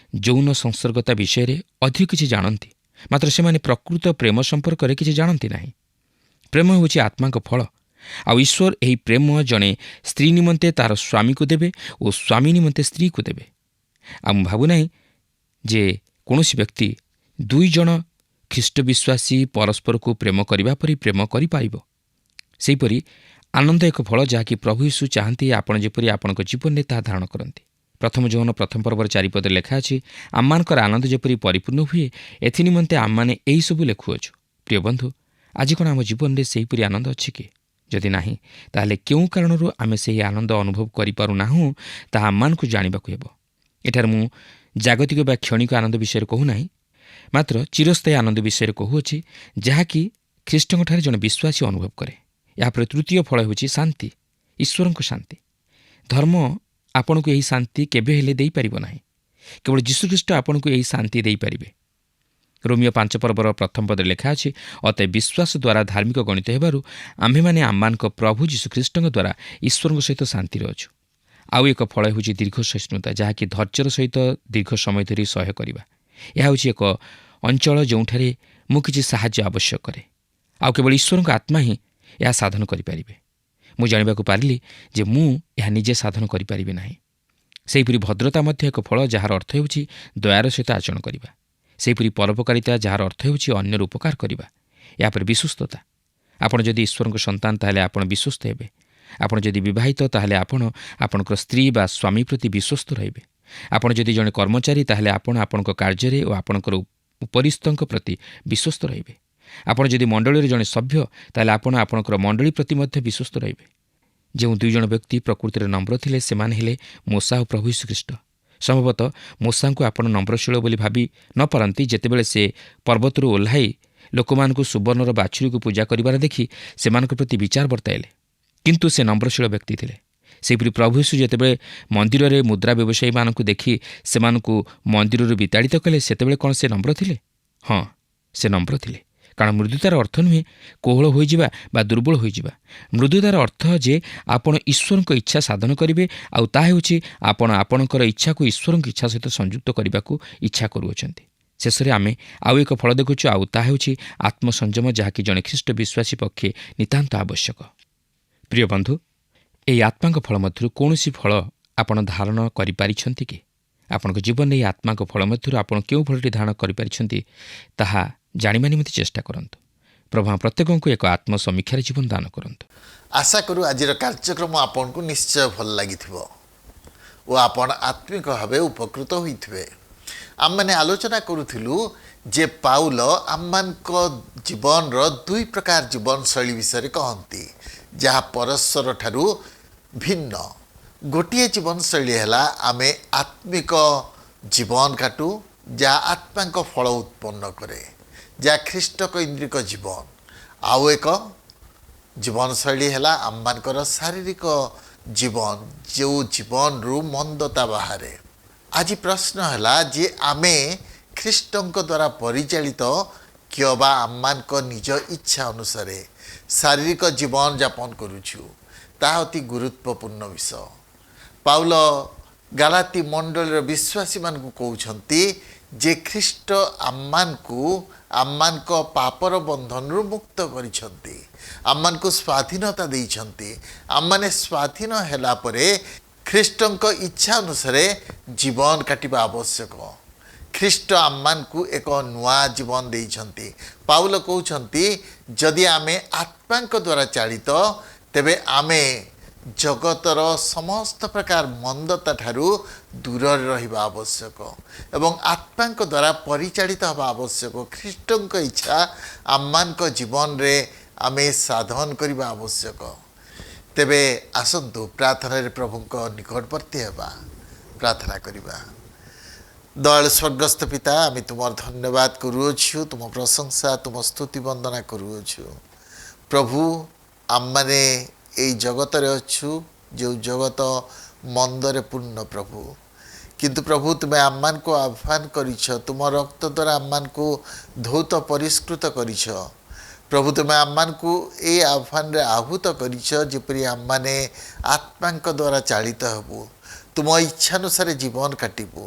ଯୌନ ସଂସର୍ଗତା ବିଷୟରେ ଅଧିକ କିଛି ଜାଣନ୍ତି, ମାତ୍ର ସେମାନେ ପ୍ରକୃତ ପ୍ରେମ ସମ୍ପର୍କରେ କିଛି ଜାଣନ୍ତି ନାହିଁ। ପ୍ରେମ ହେଉଛି ଆତ୍ମାଙ୍କ ଫଳ, ଆଉ ଈଶ୍ୱର ଏହି ପ୍ରେମ ଜଣେ ସ୍ତ୍ରୀ ନିମନ୍ତେ ତା'ର ସ୍ୱାମୀକୁ ଦେବେ ଓ ସ୍ୱାମୀ ନିମନ୍ତେ ସ୍ତ୍ରୀକୁ ଦେବେ। ଆଉ ମୁଁ ଭାବୁନାହିଁ ଯେ କୌଣସି ବ୍ୟକ୍ତି ଦୁଇ ଜଣ ଖ୍ରୀଷ୍ଟ ବିଶ୍ୱାସୀ ପରସ୍ପରକୁ ପ୍ରେମ କରିବା ପରି ପ୍ରେମ କରିପାରିବ। ସେହିପରି ଆନନ୍ଦ ଏକ ଫଳ, ଯାହାକି ପ୍ରଭୁ ଯୀଶୁ ଚାହାନ୍ତି ଆପଣ ଯେପରି ଆପଣଙ୍କ ଜୀବନରେ ତାହା ଧାରଣ କରନ୍ତି। 1 ଯୋହନ 1 ପର୍ବର 4 ପଦରେ ଲେଖା ଅଛି, ଆମମାନଙ୍କର ଆନନ୍ଦ ଯେପରି ପରିପୂର୍ଣ୍ଣ ହୁଏ, ଏଥିନିମନ୍ତେ ଆମମାନେ ଏହିସବୁ ଲେଖୁଅଛୁ। ପ୍ରିୟ ବନ୍ଧୁ, ଆଜି କ'ଣ ଆମ ଜୀବନରେ ସେହିପରି ଆନନ୍ଦ ଅଛି କି? ଯଦି ନାହିଁ, ତାହେଲେ କେଉଁ କାରଣରୁ ଆମେ ସେହି ଆନନ୍ଦ ଅନୁଭବ କରିପାରୁନାହୁଁ, ତାହା ଆମମାନଙ୍କୁ ଜାଣିବାକୁ ହେବ। ଏଠାରେ ମୁଁ ଜାଗତିକ ବା କ୍ଷଣିକ ଆନନ୍ଦ ବିଷୟରେ କହୁନାହିଁ, ମାତ୍ର ଚିରସ୍ଥାୟୀ ଆନନ୍ଦ ବିଷୟରେ କହୁଅଛି, ଯାହାକି ଖ୍ରୀଷ୍ଟଙ୍କଠାରେ ଜଣେ ବିଶ୍ୱାସୀ ଅନୁଭବ କରେ। ଏହାପରେ ତୃତୀୟ ଫଳ ହେଉଛି ଶାନ୍ତି, ଈଶ୍ୱରଙ୍କ ଶାନ୍ତି। ଧର୍ମ ଆପଣଙ୍କୁ ଏହି ଶାନ୍ତି କେବେ ହେଲେ ଦେଇପାରିବ ନାହିଁ। କେବଳ ଯୀଶୁଖ୍ରୀଷ୍ଟ ଆପଣଙ୍କୁ ଏହି ଶାନ୍ତି ଦେଇପାରିବେ। ରୋମିଓ 5 ପର୍ବର 1 ପଦରେ ଲେଖା ଅଛି, ଅତଏବ ବିଶ୍ୱାସ ଦ୍ୱାରା ଧାର୍ମିକ ଗଣିତ ହେବାରୁ ଆମ୍ଭେମାନେ ଆମମାନଙ୍କ ପ୍ରଭୁ ଯୀଶୁଖ୍ରୀଷ୍ଟଙ୍କ ଦ୍ୱାରା ଈଶ୍ୱରଙ୍କ ସହିତ ଶାନ୍ତିରେ ଅଛୁ। ଆଉ ଏକ ଫଳ ହେଉଛି ଦୀର୍ଘ ସହିଷ୍ଣୁତା, ଯାହାକି ଧୈର୍ଯ୍ୟର ସହିତ ଦୀର୍ଘ ସମୟ ଧରି ସହ୍ୟ କରିବା। ଏହା ହେଉଛି ଏକ ଅଞ୍ଚଳ ଯେଉଁଠାରେ ମୁଁ କିଛି ସାହାଯ୍ୟ ଆବଶ୍ୟକ କରେ, ଆଉ କେବଳ ଈଶ୍ୱରଙ୍କ ଆତ୍ମା ହିଁ ଏହା ସାଧନ କରିପାରିବେ। ମୁଁ ଜାଣିବାକୁ ପାରିଲି ଯେ ମୁଁ ଏହା ନିଜେ ସାଧନ କରିପାରିବି ନାହିଁ। ସେହିପରି ଭଦ୍ରତା ମଧ୍ୟ ଏକ ଫଳ, ଯାହାର ଅର୍ଥ ହେଉଛି ଦୟାର ସହିତ ଆଚରଣ କରିବା। ସେହିପରି ପରୋପକାରିତା, ଯାହାର ଅର୍ଥ ହେଉଛି ଅନ୍ୟର ଉପକାର କରିବା। ଏହାପରେ ବିଶ୍ୱସ୍ତତା। ଆପଣ ଯଦି ଈଶ୍ୱରଙ୍କ ସନ୍ତାନ, ତାହେଲେ ଆପଣ ବିଶ୍ୱସ୍ତ ହେବେ। ଆପଣ ଯଦି ବିବାହିତ, ତାହେଲେ ଆପଣ ଆପଣଙ୍କର ସ୍ତ୍ରୀ ବା ସ୍ୱାମୀ ପ୍ରତି ବିଶ୍ୱସ୍ତ ରହିବେ। ଆପଣ ଯଦି ଜଣେ କର୍ମଚାରୀ, ତାହେଲେ ଆପଣ ଆପଣଙ୍କ କାର୍ଯ୍ୟରେ ଓ ଆପଣଙ୍କର ଉପରିସ୍ଥଙ୍କ ପ୍ରତି ବିଶ୍ୱସ୍ତ ରହିବେ। ଆପଣ ଯଦି ମଣ୍ଡଳୀର ଜଣେ ସଭ୍ୟ, ତାହେଲେ ଆପଣ ଆପଣଙ୍କର ମଣ୍ଡଳୀ ପ୍ରତି ମଧ୍ୟ ବିଶ୍ୱସ୍ତ ରହିବେ। ଯେଉଁ ଦୁଇ ଜଣ ବ୍ୟକ୍ତି ପ୍ରକୃତିରେ ନମ୍ର ଥିଲେ, ସେମାନେ ହେଲେ ମୋଶା ଓ ପ୍ରଭୁ ଯୀଶୁଖ୍ରୀଷ୍ଟ। ସମ୍ଭବତଃ ମୋଶାଙ୍କୁ ଆପଣ ନମ୍ରଶୀଳ ବୋଲି ଭାବି ନ ପାରନ୍ତି। ଯେତେବେଳେ ସେ ପର୍ବତରୁ ଓହ୍ଲାଇ ଲୋକମାନଙ୍କୁ ସୁବର୍ଣ୍ଣର ବାଛୁରୀକୁ ପୂଜା କରିବାର ଦେଖି ସେମାନଙ୍କ ପ୍ରତି ବିଚାର ବର୍ତ୍ତାଇଲେ, କିନ୍ତୁ ସେ ନମ୍ରଶୀଳ ବ୍ୟକ୍ତି ଥିଲେ। ସେହିପରି ପ୍ରଭୁ ଯୀଶୁ ଯେତେବେଳେ ମନ୍ଦିରରେ ମୁଦ୍ରା ବ୍ୟବସାୟୀମାନଙ୍କୁ ଦେଖି ସେମାନଙ୍କୁ ମନ୍ଦିରରୁ ବିତାଡ଼ିତ କଲେ, ସେତେବେଳେ କ'ଣ ସେ ନମ୍ର ଥିଲେ? ହଁ, ସେ ନମ୍ର ଥିଲେ, କାରଣ ମୃଦୁତାର ଅର୍ଥ ନୁହେଁ କୋହଳ ହୋଇଯିବା ବା ଦୁର୍ବଳ ହୋଇଯିବା। ମୃଦୁତାର ଅର୍ଥ ଯେ ଆପଣ ଈଶ୍ୱରଙ୍କ ଇଚ୍ଛା ସାଧନ କରିବେ, ଆଉ ତାହା ହେଉଛି ଆପଣ ଆପଣଙ୍କର ଇଚ୍ଛାକୁ ଈଶ୍ୱରଙ୍କ ଇଚ୍ଛା ସହିତ ସଂଯୁକ୍ତ କରିବାକୁ ଇଚ୍ଛା କରୁଅଛନ୍ତି। ଶେଷରେ ଆମେ ଆଉ ଏକ ଫଳ ଦେଖୁଛୁ, ଆଉ ତାହା ହେଉଛି ଆତ୍ମସଂଯମ, ଯାହାକି ଜଣେ ଖ୍ରୀଷ୍ଟ ବିଶ୍ୱାସୀ ପକ୍ଷେ ନିତାନ୍ତ ଆବଶ୍ୟକ। ପ୍ରିୟ ବନ୍ଧୁ, ଏହି ଆତ୍ମାଙ୍କ ଫଳ ମଧ୍ୟରୁ କୌଣସି ଫଳ ଆପଣ ଧାରଣ କରିପାରିଛନ୍ତି କି? ଆପଣଙ୍କ ଜୀବନରେ ଏହି ଆତ୍ମାଙ୍କ ଫଳ ମଧ୍ୟରୁ ଆପଣ କେଉଁ ଫଳଟି ଧାରଣ କରିପାରିଛନ୍ତି ତାହା ଜାଣିବା ନିମନ୍ତେ ଚେଷ୍ଟା କରନ୍ତୁ। ପ୍ରଭୁ ପ୍ରତ୍ୟେକଙ୍କୁ ଏକ ଆତ୍ମସମୀକ୍ଷାରେ ଜୀବନ ଦାନ କରନ୍ତୁ। ଆଶା କରୁ ଆଜିର କାର୍ଯ୍ୟକ୍ରମ ଆପଣଙ୍କୁ ନିଶ୍ଚୟ ଭଲ ଲାଗିଥିବ ଓ ଆପଣ ଆତ୍ମିକ ଭାବେ ଉପକୃତ ହୋଇଥିବେ। ଆମମାନେ ଆଲୋଚନା କରୁଥିଲୁ ଯେ ପାଉଲ ଆମମାନଙ୍କ ଜୀବନର ଦୁଇ ପ୍ରକାର ଜୀବନଶୈଳୀ ବିଷୟରେ କହନ୍ତି, ଯାହା ପରସ୍ପର ଠାରୁ ଭିନ୍ନ। ଗୋଟିଏ ଜୀବନଶୈଳୀ ହେଲା ଆମେ ଆତ୍ମିକ ଜୀବନ କାଟୁ, ଯାହା ଆତ୍ମାଙ୍କ ଫଳ ଉତ୍ପନ୍ନ କରେ, ଯାହା ଖ୍ରୀଷ୍ଟ କୈନ୍ଦ୍ରିକ ଜୀବନ। ଆଉ ଏକ ଜୀବନଶୈଳୀ ହେଲା ଆମମାନଙ୍କର ଶାରୀରିକ ଜୀବନ, ଯେଉଁ ଜୀବନରୁ ମନ୍ଦତା ବାହାରେ। ଆଜି ପ୍ରଶ୍ନ ହେଲା ଯେ ଆମେ ଖ୍ରୀଷ୍ଟଙ୍କ ଦ୍ୱାରା ପରିଚାଳିତ କି ବା ଆମମାନଙ୍କ ନିଜ ଇଚ୍ଛା ଅନୁସାରେ ଶାରୀରିକ ଜୀବନ ଯାପନ କରୁଛୁ, ତାହା ଅତି ଗୁରୁତ୍ୱପୂର୍ଣ୍ଣ ବିଷୟ। ପାଉଲ ଗାଲାତି ମଣ୍ଡଳୀର ବିଶ୍ୱାସୀମାନଙ୍କୁ କହୁଛନ୍ତି ଯେ ଖ୍ରୀଷ୍ଟ ଆମମାନଙ୍କ ପାପର ବନ୍ଧନରୁ ମୁକ୍ତ କରିଛନ୍ତି, ଆମମାନଙ୍କୁ ସ୍ୱାଧୀନତା ଦେଇଛନ୍ତି। ଆମମାନେ ସ୍ୱାଧୀନ ହେଲା ପରେ ଖ୍ରୀଷ୍ଟଙ୍କ ଇଚ୍ଛା ଅନୁସାରେ ଜୀବନ କାଟିବା ଆବଶ୍ୟକ। ଖ୍ରୀଷ୍ଟ ଆମମାନଙ୍କୁ ଏକ ନୂଆ ଜୀବନ ଦେଇଛନ୍ତି। ପାଉଲ କହୁଛନ୍ତି ଯଦି ଆମେ ଆତ୍ମାଙ୍କ ଦ୍ୱାରା ଚାଳିତ, ତେବେ ଆମେ ଜଗତର ସମସ୍ତ ପ୍ରକାର ମନ୍ଦତା ଠାରୁ ଦୂରରେ ରହିବା ଆବଶ୍ୟକ ଏବଂ ଆତ୍ମାଙ୍କ ଦ୍ୱାରା ପରିଚାଳିତ ହେବା ଆବଶ୍ୟକ। ଖ୍ରୀଷ୍ଟଙ୍କ ଇଚ୍ଛା ଆମମାନଙ୍କ ଜୀବନରେ ଆମେ ସାଧନ କରିବା ଆବଶ୍ୟକ। ତେବେ ଆସନ୍ତୁ ପ୍ରାର୍ଥନାରେ ପ୍ରଭୁଙ୍କ ନିକଟବର୍ତ୍ତୀ ହେବା। ପ୍ରାର୍ଥନା କରିବା। ଦୟାଳୁ ସ୍ୱର୍ଗସ୍ଥ ପିତା, ଆମେ ତୁମର ଧନ୍ୟବାଦ କରୁଅଛୁ, ତୁମ ପ୍ରଶଂସା, ତୁମ ସ୍ତୁତି ବନ୍ଦନା କରୁଅଛୁ। ପ୍ରଭୁ, ଆମମାନେ ଏଇ ଜଗତରେ ଅଛୁ, ଯେଉଁ ଜଗତ ମନ୍ଦରେ ପୂର୍ଣ୍ଣ ପ୍ରଭୁ, କିନ୍ତୁ ପ୍ରଭୁ ତୁମେ ଆମମାନଙ୍କୁ ଆହ୍ୱାନ କରିଛ, ତୁମ ରକ୍ତ ଦ୍ୱାରା ଆମମାନଙ୍କୁ ଧୌତ ପରିଷ୍କୃତ କରିଛ। ପ୍ରଭୁ ତୁମେ ଆମମାନଙ୍କୁ ଏଇ ଆହ୍ୱାନରେ ଆହୁତ କରିଛ, ଯେପରି ଆମମାନେ ଆତ୍ମାଙ୍କ ଦ୍ୱାରା ଚାଳିତ ହେବୁ, ତୁମ ଇଚ୍ଛାନୁସାରେ ଜୀବନ କାଟିବୁ।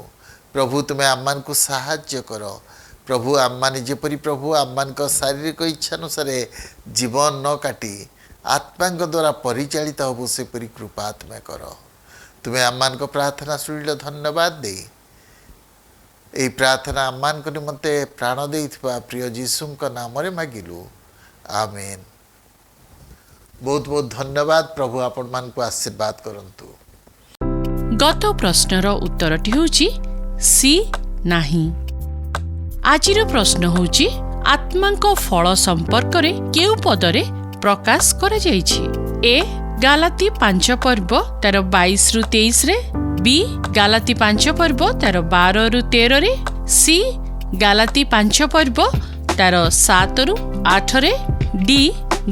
ପ୍ରଭୁ ତୁମେ ଆମମାନଙ୍କୁ ସାହାଯ୍ୟ କର। ପ୍ରଭୁ ଆମମାନେ ଯେପରି ପ୍ରଭୁ ଆମମାନଙ୍କ ଶାରୀରିକ ଇଚ୍ଛାନୁସାରେ ଜୀବନ ନ କାଟି ଆତ୍ମାଙ୍କ ଦ୍ୱାରା ପରିଚାଳିତ ହେବୁ, ସେପରି କୃପା ତୁମେ କର। ତୁମେ ଆମମାନଙ୍କ ପ୍ରାର୍ଥନା ଶୁଣିଲ, ଧନ୍ୟବାଦ ଦେଇ ଏହି ପ୍ରାର୍ଥନା ଆମମାନଙ୍କ ନିମନ୍ତେ ପ୍ରାଣ ଦେଇଥିବା ପ୍ରିୟ ଯୀଶୁଙ୍କ ନାମରେ ମାଗିଲୁ, ଆମେନ୍। ବହୁତ ବହୁତ ଧନ୍ୟବାଦ। ପ୍ରଭୁ ଆପଣମାନଙ୍କୁ ଆଶୀର୍ବାଦ କରନ୍ତୁ। ଗତ ପ୍ରଶ୍ନର ଉତ୍ତରଟି ହେଉଛି ସି ନାହିଁ। ଆଜିର ପ୍ରଶ୍ନ ହେଉଛି ଆତ୍ମାଙ୍କ ଫଳ ସମ୍ପର୍କରେ କେଉଁ ପଦରେ ପ୍ରକାଶ କରାଯାଇଛି? ଏ. ଗାଲାତି 5 ପର୍ବ ତାର 22-23, ବି. ଗାଲାତି 5 ପର୍ବ ତାର 12-13, ସି. ଗାଲାତି 5 ପର୍ବ ତାର 7-8, ଡି.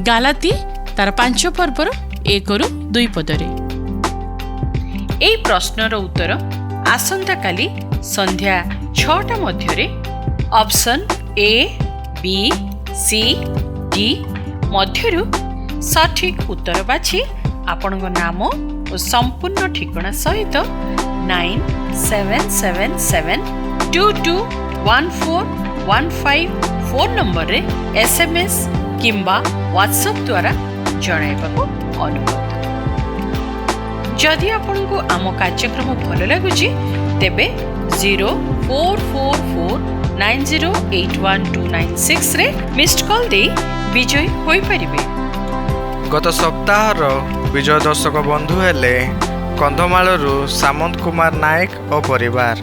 ଗାଲାତି ତାର 5 ପର୍ବର 1-2 ପଦରେ। ଏହି ପ୍ରଶ୍ନର ଉତ୍ତର ଆସନ୍ତାକାଲି ସନ୍ଧ୍ୟା 6ଟା ମଧ୍ୟରେ option A, B, C, D ମଧ୍ୟରୁ ସଠିକ୍ ଉତ୍ତର ବାଛି ଆପଣଙ୍କ ନାମ ଓ ସମ୍ପୂର୍ଣ୍ଣ ଠିକଣା ସହିତ 9777221415 ଫୋନ୍ ନମ୍ବରରେ SMS କିମ୍ବା ହ୍ୱାଟ୍ସଆପ୍ ଦ୍ୱାରା ଜଣାଇବାକୁ ଅନୁରୋଧ। ଯଦି ଆପଣଙ୍କୁ ଆମ କାର୍ଯ୍ୟକ୍ରମ ଭଲ ଲାଗୁଛି, ତେବେ 044490812996ରେ ମିସ୍ଡ କଲ୍ ଦେଇ ବିଜୟୀ ହୋଇପାରିବେ। ଗତ ସପ୍ତାହର ବିଜୟ ଦର୍ଶକ ବନ୍ଧୁ ହେଲେ କନ୍ଧମାଳରୁ ସାମନ୍ତ କୁମାର ନାୟକ ଓ ପରିବାର।